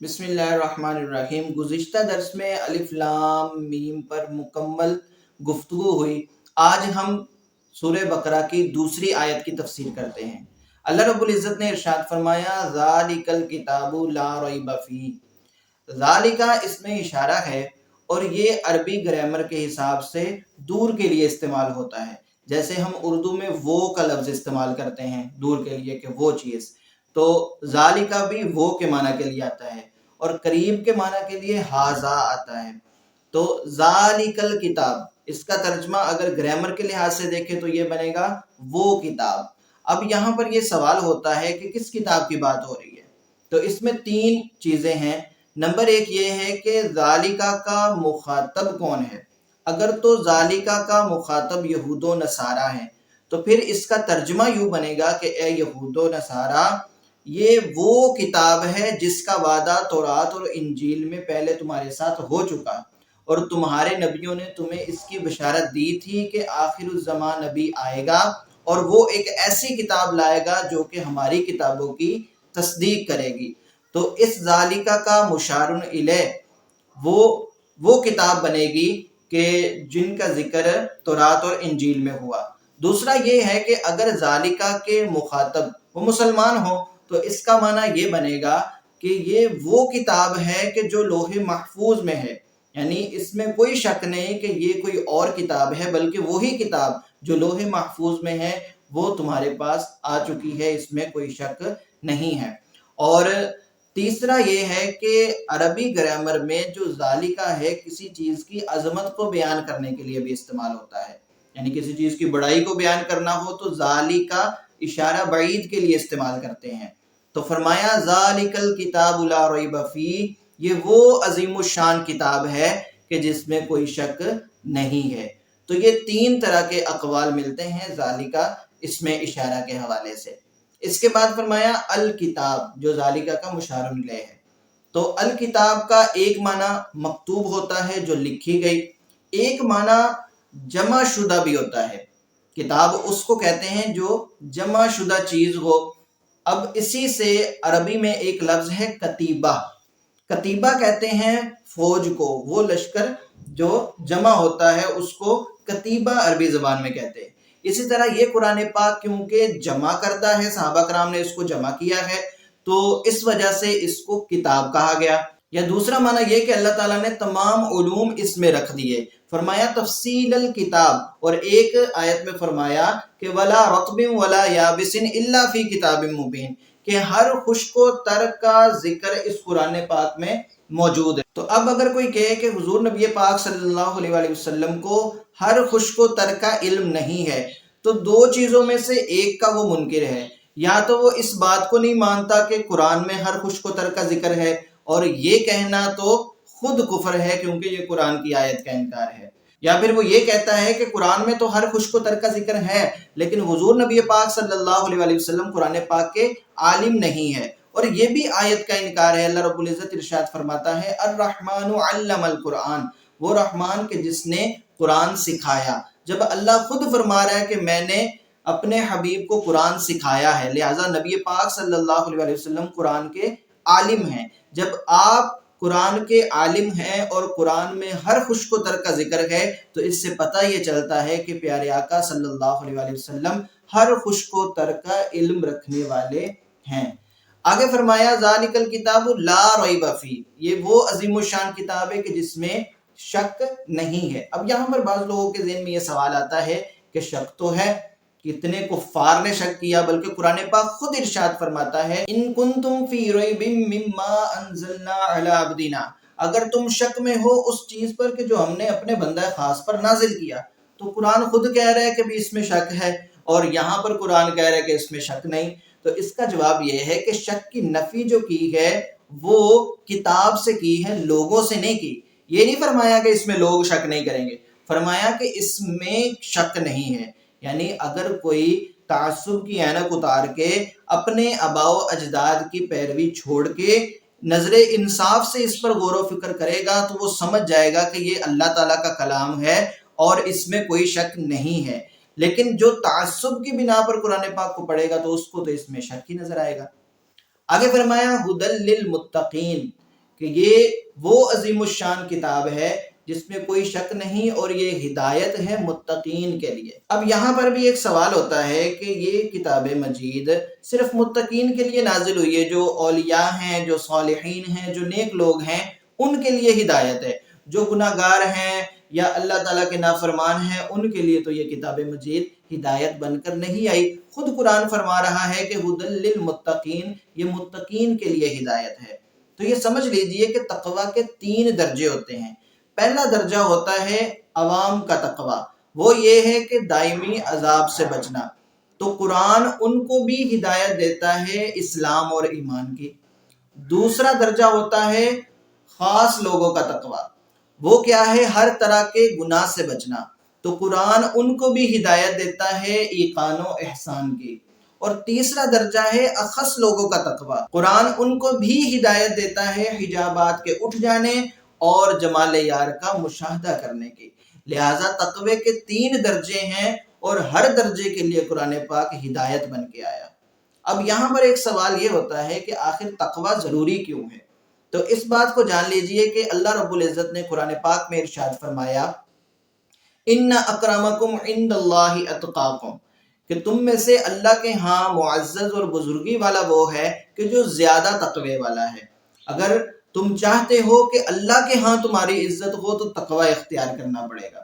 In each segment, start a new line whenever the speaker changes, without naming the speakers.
بسم اللہ الرحمن الرحیم۔ گزشتہ درس میں الف لام میم پر مکمل گفتگو ہوئی۔ آج ہم سورہ بقرہ کی دوسری آیت کی تفسیر کرتے ہیں۔ اللہ رب العزت نے ارشاد فرمایا ذالک الکتاب لا ریب فیہ۔ ذالکہ اس میں اشارہ ہے اور یہ عربی گرامر کے حساب سے دور کے لیے استعمال ہوتا ہے، جیسے ہم اردو میں وہ کا لفظ استعمال کرتے ہیں دور کے لیے کہ وہ چیز، تو ذالکہ بھی وہ کے معنی کے لیے آتا ہے اور قریب کے معنی کے لیے ہاذا آتا ہے۔ تو ذالک الکتاب اس کا ترجمہ اگر گرامر کے لحاظ سے دیکھیں تو یہ بنے گا وہ کتاب۔ اب یہاں پر یہ سوال ہوتا ہے کہ کس کتاب کی بات ہو رہی ہے؟ تو اس میں تین چیزیں ہیں۔ نمبر ایک یہ ہے کہ ذالکہ کا مخاطب کون ہے؟ اگر تو ذالکہ کا مخاطب یہود و نصارہ ہیں تو پھر اس کا ترجمہ یوں بنے گا کہ اے یہود و نصارہ، یہ وہ کتاب ہے جس کا وعدہ تورات اور انجیل میں پہلے تمہارے ساتھ ہو چکا، اور تمہارے نبیوں نے تمہیں اس کی بشارت دی تھی کہ آخر الزمان نبی آئے گا اور وہ ایک ایسی کتاب لائے گا جو کہ ہماری کتابوں کی تصدیق کرے گی۔ تو اس ذالکہ کا مشارن الیہ وہ کتاب بنے گی کہ جن کا ذکر تورات اور انجیل میں ہوا۔ دوسرا یہ ہے کہ اگر ذالکہ کے مخاطب وہ مسلمان ہوں تو اس کا معنی یہ بنے گا کہ یہ وہ کتاب ہے کہ جو لوح محفوظ میں ہے، یعنی اس میں کوئی شک نہیں کہ یہ کوئی اور کتاب ہے، بلکہ وہی کتاب جو لوح محفوظ میں ہے وہ تمہارے پاس آ چکی ہے، اس میں کوئی شک نہیں ہے۔ اور تیسرا یہ ہے کہ عربی گرامر میں جو ذالکہ ہے کسی چیز کی عظمت کو بیان کرنے کے لیے بھی استعمال ہوتا ہے، یعنی کسی چیز کی بڑائی کو بیان کرنا ہو تو ذالکہ اشارہ بعید کے لیے استعمال کرتے ہیں۔ تو فرمایا ذالک الکتاب لا ریب فیہ، یہ وہ عظیم الشان کتاب ہے کہ جس میں کوئی شک نہیں ہے۔ تو یہ تین طرح کے اقوال ملتے ہیں ذالکہ اس میں اشارہ کے حوالے سے۔ اس کے بعد فرمایا الکتاب جو ذالکہ کا مشار الیہ ہے۔ تو الکتاب کا ایک معنی مکتوب ہوتا ہے جو لکھی گئی، ایک معنی جمع شدہ بھی ہوتا ہے۔ کتاب اس کو کہتے ہیں جو جمع شدہ چیز ہو۔ اب اسی سے عربی میں ایک لفظ ہے کتیبہ۔ کتیبہ کہتے ہیں فوج کو، وہ لشکر جو جمع ہوتا ہے اس کو کتیبہ عربی زبان میں کہتے ہیں۔ اسی طرح یہ قرآن پاک کیونکہ جمع کرتا ہے، صحابہ کرام نے اس کو جمع کیا ہے تو اس وجہ سے اس کو کتاب کہا گیا۔ یا دوسرا معنی یہ کہ اللہ تعالیٰ نے تمام علوم اس میں رکھ دیے، فرمایا تفصیل الکتاب، اور ایک آیت میں فرمایا کہ ولا رطب ولا یابس الا فی کتاب مبین، کہ ہر خشک و تر کا ذکر اس قرآن پاک میں موجود ہے۔ تو اب اگر کوئی کہے کہ حضور نبی پاک صلی اللہ علیہ وآلہ وسلم کو ہر خشک و تر کا علم نہیں ہے، تو دو چیزوں میں سے ایک کا وہ منکر ہے، یا تو وہ اس بات کو نہیں مانتا کہ قرآن میں ہر خشک و تر کا ذکر ہے، اور یہ کہنا تو خود کفر ہے کیونکہ یہ قرآن کی آیت کا انکار ہے، یا پھر وہ یہ کہتا ہے کہ قرآن میں تو ہر خشک و تر کا ذکر ہے لیکن حضور نبی پاک صلی اللہ علیہ وآلہ وسلم قرآن پاک کے عالم نہیں ہے، اور یہ بھی آیت کا انکار ہے۔ اللہ رب العزت ارشاد فرماتا ہے الرحمن علم القرآن، وہ رحمان کہ جس نے قرآن سکھایا۔ جب اللہ خود فرما رہا ہے کہ میں نے اپنے حبیب کو قرآن سکھایا ہے، لہٰذا نبی پاک صلی اللہ علیہ وآلہ وسلم قرآن کے عالم ہیں۔ جب آپ قرآن کے عالم ہیں اور قرآن میں ہر خشک و تر کا ذکر ہے تو اس سے پتہ یہ چلتا ہے کہ پیارے آقا صلی اللہ علیہ وآلہ وسلم ہر خشک و تر کا علم رکھنے والے ہیں۔ آگے فرمایا ذالک الکتاب لا ریب فیہ، یہ وہ عظیم الشان کتاب ہے کہ جس میں شک نہیں ہے۔ اب یہاں پر بعض لوگوں کے ذہن میں یہ سوال آتا ہے کہ شک تو ہے، کتنے کفار نے شک کیا، بلکہ قرآن پاک خود ارشاد فرماتا ہے ان کنتم فی ریب مما انزلنا علی عبدنا، اگر تم شک میں ہو اس چیز پر کہ جو ہم نے اپنے بندہ خاص پر نازل کیا، تو قرآن خود کہہ رہا ہے کہ بھی اس میں شک ہے، اور یہاں پر قرآن کہہ رہا ہے کہ اس میں شک نہیں۔ تو اس کا جواب یہ ہے کہ شک کی نفی جو کی ہے وہ کتاب سے کی ہے، لوگوں سے نہیں کی۔ یہ نہیں فرمایا کہ اس میں لوگ شک نہیں کریں گے، فرمایا کہ اس میں شک نہیں ہے۔ یعنی اگر کوئی تعصب کی اینک اتار کے اپنے آباء و اجداد کی پیروی چھوڑ کے نظر انصاف سے اس پر غور و فکر کرے گا تو وہ سمجھ جائے گا کہ یہ اللہ تعالیٰ کا کلام ہے اور اس میں کوئی شک نہیں ہے، لیکن جو تعصب کی بنا پر قرآن پاک کو پڑھے گا تو اس کو تو اس میں شک ہی نظر آئے گا۔ آگے فرمایا ھدی للمتقین، کہ یہ وہ عظیم الشان کتاب ہے جس میں کوئی شک نہیں، اور یہ ہدایت ہے متقین کے لیے۔ اب یہاں پر بھی ایک سوال ہوتا ہے کہ یہ کتاب مجید صرف متقین کے لیے نازل ہوئی ہے، جو اولیاء ہیں، جو صالحین ہیں، جو نیک لوگ ہیں، ان کے لیے ہدایت ہے، جو گناہ گار ہیں یا اللہ تعالیٰ کے نافرمان ہیں ان کے لیے تو یہ کتاب مجید ہدایت بن کر نہیں آئی۔ خود قرآن فرما رہا ہے کہ ہدی للمتقین، یہ متقین کے لیے ہدایت ہے۔ تو یہ سمجھ لیجئے کہ تقوی کے 3 درجے ہوتے ہیں۔ پہلا درجہ ہوتا ہے عوام کا تقوی، وہ یہ ہے کہ دائمی عذاب سے بچنا، تو قرآن ان کو بھی ہدایت دیتا ہے اسلام اور ایمان کی۔ دوسرا درجہ ہوتا ہے خاص لوگوں کا تقوی، وہ کیا ہے؟ ہر طرح کے گناہ سے بچنا، تو قرآن ان کو بھی ہدایت دیتا ہے ایقان و احسان کی۔ اور تیسرا درجہ ہے اخص لوگوں کا تقوی، قرآن ان کو بھی ہدایت دیتا ہے حجابات کے اٹھ جانے اور جمال یار کا مشاہدہ کرنے کی۔ لہٰذا تقوی کے 3 درجے ہیں اور ہر درجے کے لیے قرآن پاک ہدایت بن کے آیا۔ اب یہاں پر ایک سوال یہ ہوتا ہے کہ آخر تقوی ضروری کیوں ہے؟ تو اس بات کو جان لیجئے کہ اللہ رب العزت نے قرآن پاک میں ارشاد فرمایا ان اکرمکم عند اللہ اتقاکم، کہ تم میں سے اللہ کے ہاں معزز اور بزرگی والا وہ ہے کہ جو زیادہ تقوی والا ہے۔ اگر تم چاہتے ہو کہ اللہ کے ہاں تمہاری عزت ہو تو تقوی اختیار کرنا پڑے گا۔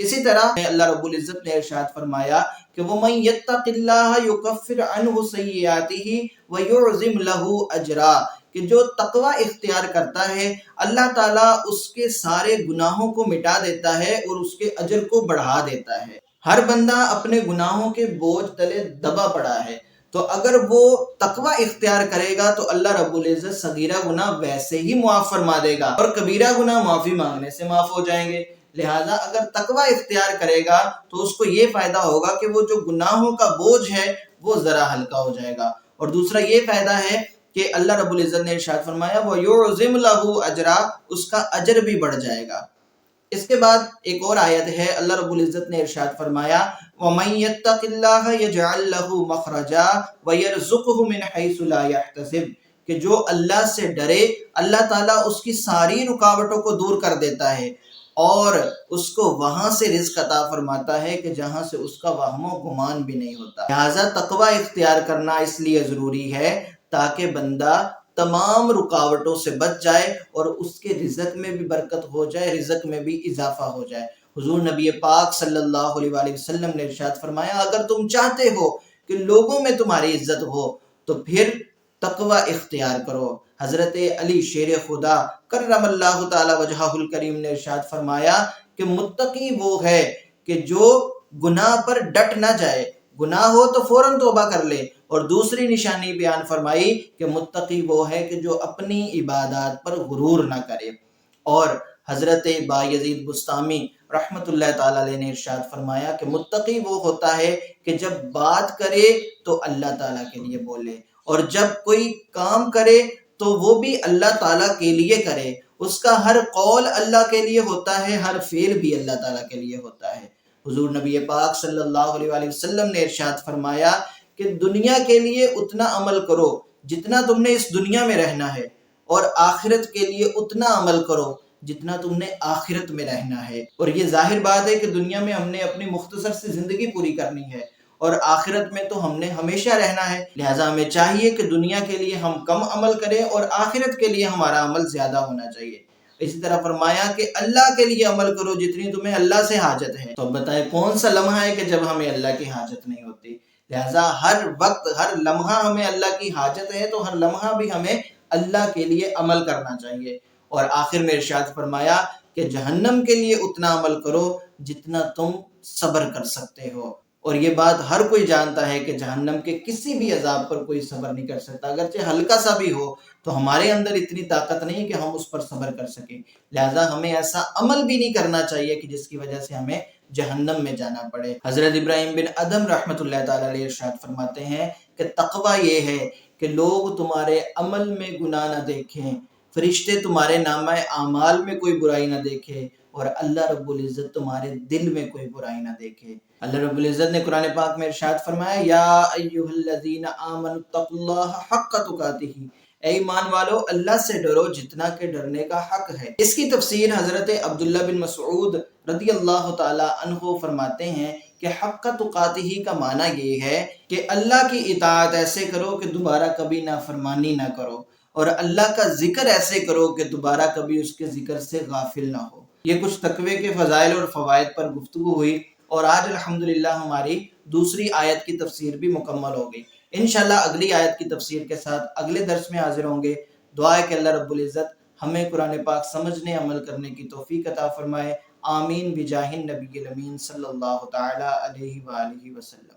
اسی طرح اللہ رب العزت نے ارشاد فرمایا کہ وَمَن يَتَّقِ اللَّهَ يُكَفِّرْ عَنْهُ سَيِّئَاتِهِ وَيُعْظِمْ لَهُ أَجْرًا، کہ جو تقوی اختیار کرتا ہے اللہ تعالیٰ اس کے سارے گناہوں کو مٹا دیتا ہے اور اس کے اجر کو بڑھا دیتا ہے۔ ہر بندہ اپنے گناہوں کے بوجھ تلے دبا پڑا ہے، تو اگر وہ تقوی اختیار کرے گا تو اللہ رب العزت صغیرہ گناہ ویسے ہی معاف فرما دے گا اور کبیرہ گناہ معافی مانگنے سے معاف ہو جائیں گے۔ لہٰذا اگر تقوی اختیار کرے گا تو اس کو یہ فائدہ ہوگا کہ وہ جو گناہوں کا بوجھ ہے وہ ذرا ہلکا ہو جائے گا، اور دوسرا یہ فائدہ ہے کہ اللہ رب العزت نے ارشاد فرمایا وَيُعْظِمْ لَهُ أَجْرًا، اس کا اجر بھی بڑھ جائے گا۔ اس کے بعد ایک اور آیت ہے، اللہ رب العزت نے ارشاد فرمایا وَمَن يَتَّقِ اللَّهَ يَجْعَل لَّهُ مَخْرَجًا وَيَرْزُقْهُ مِنْ حَيْثُ لَا يَحْتَسِبُ، کہ جو اللہ سے ڈرے اللہ تعالیٰ اس کی ساری رکاوٹوں کو دور کر دیتا ہے اور اس کو وہاں سے رزق عطا فرماتا ہے کہ جہاں سے اس کا وہم و گمان بھی نہیں ہوتا۔ لہٰذا تقوی اختیار کرنا اس لیے ضروری ہے تاکہ بندہ تمام رکاوٹوں سے بچ جائے اور اس کے رزق میں بھی برکت ہو جائے، رزق میں بھی اضافہ ہو جائے۔ حضور نبی پاک صلی اللہ علیہ وآلہ وسلم نے ارشاد فرمایا اگر تم چاہتے ہو کہ لوگوں میں تمہاری عزت ہو تو پھر تقوی اختیار کرو۔ حضرت علی شیر خدا کرم اللہ تعالی وجہہ الکریم نے ارشاد فرمایا کہ متقی وہ ہے کہ جو گناہ پر ڈٹ نہ جائے، گناہ ہو تو فوراً توبہ کر لے، اور دوسری نشانی بیان فرمائی کہ متقی وہ ہے کہ جو اپنی عبادات پر غرور نہ کرے۔ اور حضرت بایزید بستامی رحمت اللہ تعالی علیہ نے ارشاد فرمایا کہ متقی وہ ہوتا ہے کہ جب بات کرے تو اللہ تعالیٰ کے لیے بولے، اور جب کوئی کام کرے تو وہ بھی اللہ تعالیٰ کے لیے کرے، اس کا ہر قول اللہ کے لیے ہوتا ہے، ہر فعل بھی اللہ تعالیٰ کے لیے ہوتا ہے۔ حضور نبی پاک صلی اللہ علیہ وآلہ وسلم نے ارشاد فرمایا کہ دنیا کے لیے اتنا عمل کرو جتنا تم نے اس دنیا میں رہنا ہے، اور آخرت کے لیے اتنا عمل کرو جتنا تم نے آخرت میں رہنا ہے۔ اور یہ ظاہر بات ہے کہ دنیا میں ہم نے اپنی مختصر سی زندگی پوری کرنی ہے اور آخرت میں تو ہم نے ہمیشہ رہنا ہے، لہٰذا ہمیں چاہیے کہ دنیا کے لیے ہم کم عمل کریں اور آخرت کے لیے ہمارا عمل زیادہ ہونا چاہیے۔ اسی طرح فرمایا کہ اللہ کے لیے عمل کرو جتنی تمہیں اللہ سے حاجت ہے۔ تو بتائیں کون سا لمحہ ہے کہ جب ہمیں اللہ کی حاجت نہیں ہوتی؟ لہٰذا ہر وقت ہر لمحہ ہمیں اللہ کی حاجت ہے، تو ہر لمحہ بھی ہمیں اللہ کے لیے عمل کرنا چاہیے۔ اور آخر میں ارشاد فرمایا کہ جہنم کے لیے اتنا عمل کرو جتنا تم صبر کر سکتے ہو، اور یہ بات ہر کوئی جانتا ہے کہ جہنم کے کسی بھی عذاب پر کوئی صبر نہیں کر سکتا، اگرچہ ہلکا سا بھی ہو تو ہمارے اندر اتنی طاقت نہیں کہ ہم اس پر صبر کر سکیں۔ لہٰذا ہمیں ایسا عمل بھی نہیں کرنا چاہیے کہ جس کی وجہ سے ہمیں جہنم میں جانا پڑے۔ حضرت ابراہیم بن ادم رحمت اللہ تعالی علیہ ارشاد فرماتے ہیں کہ تقوی یہ ہے کہ لوگ تمہارے عمل میں گناہ نہ دیکھیں، فرشتے تمہارے نامہ اعمال میں کوئی برائی نہ دیکھے، اور اللہ رب العزت تمہارے دل میں کوئی برائی نہ دیکھے۔ اللہ رب العزت نے قرآن پاک میں ارشاد فرمایا یا ایھا الذین آمنوا اتقوا اللہ حق تقاتہ، اے ایمان والو اللہ سے ڈرو جتنا کہ ڈرنے کا حق ہے۔ اس کی تفسیر حضرت عبداللہ بن مسعود رضی اللہ تعالی عنہ فرماتے ہیں کہ حق تقاتہ کا معنی یہ ہے کہ اللہ کی اطاعت ایسے کرو کہ دوبارہ کبھی نافرمانی نہ کرو، اور اللہ کا ذکر ایسے کرو کہ دوبارہ کبھی اس کے ذکر سے غافل نہ ہو۔ یہ کچھ تقوی کے فضائل اور فوائد پر گفتگو ہوئی، اور آج الحمدللہ ہماری دوسری آیت کی تفسیر بھی مکمل ہو گئی۔ انشاءاللہ اگلی آیت کی تفسیر کے ساتھ اگلے درس میں حاضر ہوں گے۔ دعا ہے کہ اللہ رب العزت ہمیں قرآن پاک سمجھنے عمل کرنے کی توفیق عطا فرمائے۔ آمین بجاہ النبی الامین صلی اللہ تعالی علیہ وآلہ وسلم۔